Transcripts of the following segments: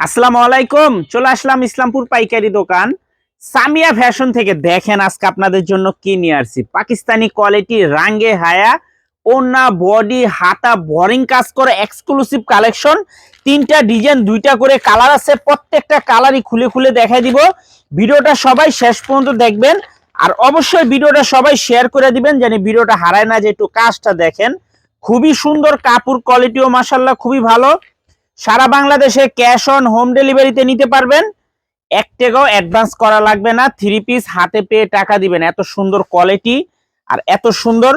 আসসালামু আলাইকুম। চলে আসলাম ইসলামপুর পাইকারি দোকান সামিয়া ফ্যাশন থেকে। দেখেন আজকে আপনাদের জন্য কি নিয়ে আসছি। পাকিস্তানি কোয়ালিটি রাঙ্গে হায়া ওন্না বডি হাতা বোরিং কাজ করে এক্সক্লুসিভ কালেকশন। তিনটা ডিজাইন দুইটা করে কালার আছে, প্রত্যেকটা কালারই খুলে খুলে দেখাই দিব। ভিডিওটা সবাই শেষ পর্যন্ত দেখবেন আর অবশ্যই ভিডিওটা সবাই শেয়ার করে দিবেন জানি ভিডিওটা হারায় না। যে একটু কাজটা দেখেন, খুবই সুন্দর, কাপড় কোয়ালিটিও মাশাআল্লাহ খুবই ভালো। সারা বাংলাদেশে ক্যাশ অন হোম ডেলিভারিতে নিতে পারবেন, এক টাকাও অ্যাডভান্স করা লাগবে না। থ্রি পিস হাতে পেয়ে টাকা দিবেন। এত সুন্দর কোয়ালিটি আর এত সুন্দর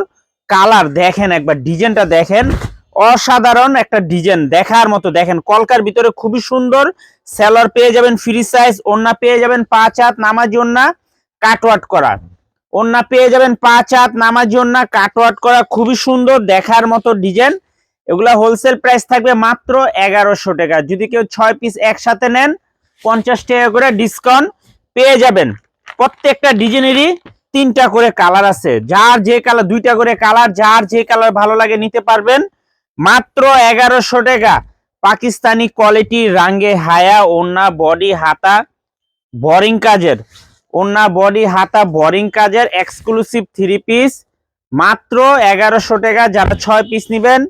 কালার, দেখেন একবার ডিজাইনটা দেখেন, অসাধারণ একটা ডিজাইন দেখার মতো। দেখেন কলকার ভিতরে খুবই সুন্দর। সেলর পেয়ে যাবেন ফ্রি সাইজ, ওন্না পেয়ে যাবেন 5 হাত নামাজি ওন্না কাটওয়ার্ট করা, ওন্না পেয়ে যাবেন 5 হাত নামাজি ওন্না কাটওয়ার্ট করা, খুবই সুন্দর দেখার মতো ডিজাইন। এগুলা হোলসেল প্রাইস থাকবে মাত্র 1100 টাকা। যদি কেউ 6 পিস একসাথে নেন 50 টাকা করে ডিসকাউন্ট পেয়ে যাবেন। প্রত্যেকটা ডিজাইনেরই তিনটা করে কালার আছে, যার যে কালার, দুইটা করে কালার, যার যে কালার ভালো লাগে নিতে পারবেন। মাত্র 1100 টাকা। পাকিস্তানি কোয়ালিটি রাঙ্গে হায়া ওন্না বডি হাতা বোরিং কাজের, ওন্না বডি হাতা বোরিং কাজের এক্সক্লুসিভ থ্রি পিস মাত্র 1100 টাকা। যারা 6 পিস নেবেন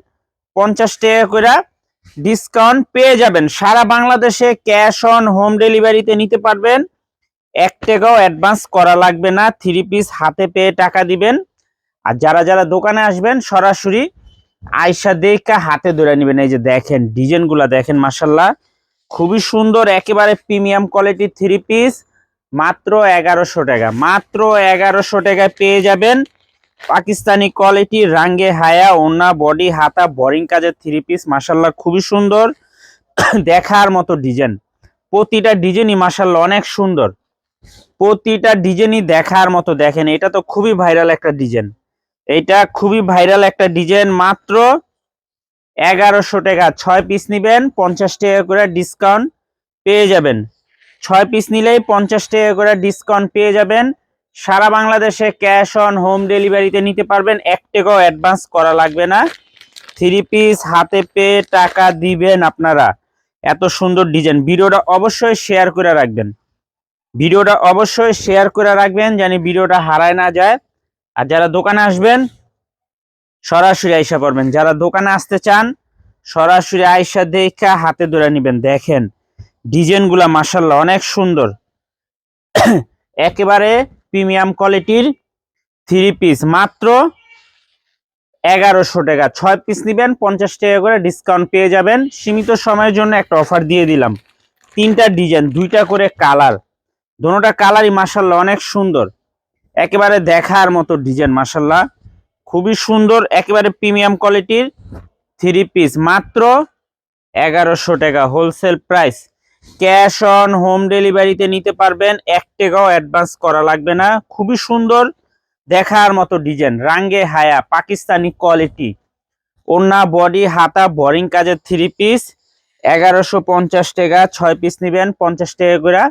50 টাকা করে ডিসকাউন্ট পেয়ে যাবেন। সারা বাংলাদেশে ক্যাশ অন হোম ডেলিভারিতে নিতে পারবেন, এক টাকাও অ্যাডভান্স করা লাগবে না। থ্রি পিস হাতে পেয়ে টাকা দিবেন। আর যারা যারা দোকানে আসবেন সরাসরি আয়সা দেখা হাতে ধরে নেবেন। এই যে দেখেন ডিজাইনগুলো দেখেন, মাশাআল্লাহ খুবই সুন্দর, একেবারে প্রিমিয়াম কোয়ালিটির থ্রি পিস মাত্র 1100 টাকা। মাত্র 1100 টাকায় পেয়ে যাবেন পাকিস্তানি কোয়ালিটি রাঙ্গে হায়া ওন্না বডি হাতা বোরিং কাজের থ্রি পিস। মাশাআল্লাহ খুবই সুন্দর দেখার মতো ডিজাইন। প্রতিটা ডিজাইনই মাশাআল্লাহ অনেক সুন্দর, প্রতিটা ডিজাইনই দেখার মতো। দেখেন এটা তো খুবই ভাইরাল একটা ডিজাইন, এটা খুবই ভাইরাল একটা ডিজাইন। মাত্র 1100 টাকা। 6 পিস নেবেন 50 টাকা করে ডিসকাউন্ট পেয়ে যাবেন। 6 পিস নিলেই 50 টাকা করে ডিসকাউন্ট পেয়ে যাবেন। সারা বাংলাদেশে ক্যাশ অন হোম ডেলিভারিতে নিতে পারবেন, এক টাকাও অ্যাডভান্স করা লাগবে না। থ্রি পিস হাতে পেয়ে টাকা দিবেন আপনারা। এত সুন্দর ডিজাইন। ভিডিওটা অবশ্যই শেয়ার করে রাখবেন, ভিডিওটা অবশ্যই শেয়ার করে রাখবেন জানি ভিডিওটা হারায় না যায়। আর যারা দোকানে আসবেন সরাসরি আইসা পড়বেন, যারা দোকানে আসতে চান সরাসরি আইসা দেখা হাতে ধরে নেবেন। দেখেন ডিজাইনগুলা মাশাআল্লাহ অনেক সুন্দর, একেবারে প্রিমিয়াম কোয়ালিটির থ্রি পিস মাত্র 1100 টাকা। 6 পিস নেবেন 50 টাকা করে ডিসকাউন্ট পেয়ে যাবেন। সীমিত সময়ের জন্য একটা অফার দিয়ে দিলাম। তিনটা ডিজাইন দুইটা করে কালার, দোনোটা কালারই মাশাআল্লাহ অনেক সুন্দর, একেবারে দেখার মতো ডিজাইন। মাশাআল্লাহ খুবই সুন্দর, একেবারে প্রিমিয়াম কোয়ালিটির থ্রি পিস মাত্র 1100 টাকা wholesale price. Cash on home ডেলিভারিতে নিতে পারবেন, এক টাকাও অ্যাডভান্স করা লাগবে না। খুবই সুন্দর দেখার মতো ডিজাইন রাঙ্গে হায়া পাকিস্তানি কোয়ালিটি ওন্না বডি হাতা বোরিং কাজের থ্রি পিস 1150 টাকা। 6 পিস নেবেন 50 টাকা করে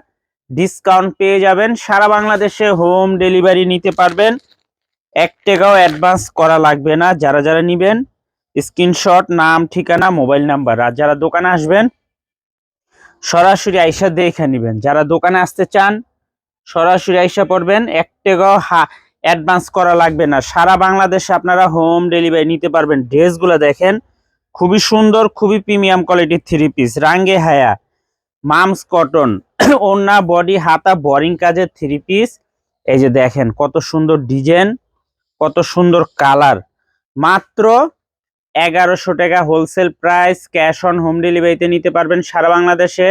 ডিসকাউন্ট পেয়ে যাবেন। সারা বাংলাদেশে হোম ডেলিভারি নিতে পারবেন, এক টাকাও অ্যাডভান্স করা লাগবে না। যারা যারা নেবেন স্ক্রিনশট, নাম, ঠিকানা, মোবাইল নাম্বার। আর যারা দোকানে আসবেন সরাসরি আইসা দেখে নেবেন। যারা দোকানে আসতে চান সরাসরি আইসা পড়বেন, এক টাকাও অ্যাডভান্স করা লাগবে না। সারা বাংলাদেশে আপনারা হোম ডেলিভারি নিতে পারবেন। ড্রেসগুলো দেখেন খুবই সুন্দর, খুবই প্রিমিয়াম কোয়ালিটির থ্রি পিস রাঙ্গে হায়া মামস কটন ওন্না বডি হাতা বোরিং কাজের থ্রি পিস। এই যে দেখেন কত সুন্দর ডিজাইন, কত সুন্দর কালার। মাত্র 1100 টাকা wholesale price. Cash on home ডেলিভারিতে নিতে পারবেন সারা বাংলাদেশে।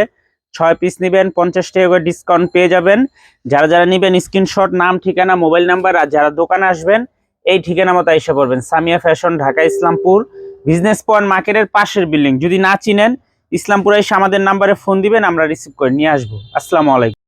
6 পিস নেবেন 50 টাকা করে ডিসকাউন্ট পেয়ে যাবেন। যারা যারা নেবেন স্ক্রিনশট, নাম, ঠিকানা, মোবাইল নাম্বার। আর যারা দোকানে আসবেন এই ঠিকানা মতো এসে পড়বেন। Samia fashion, Dhaka Islampur business point মার্কেটের পাশের বিল্ডিং। যদি না চিনেন ইসলামপুরে এসে আমাদের নাম্বারে ফোন দিবেন, আমরা রিসিভ করে নিয়ে আসবো। আসসালামু আলাইকুম।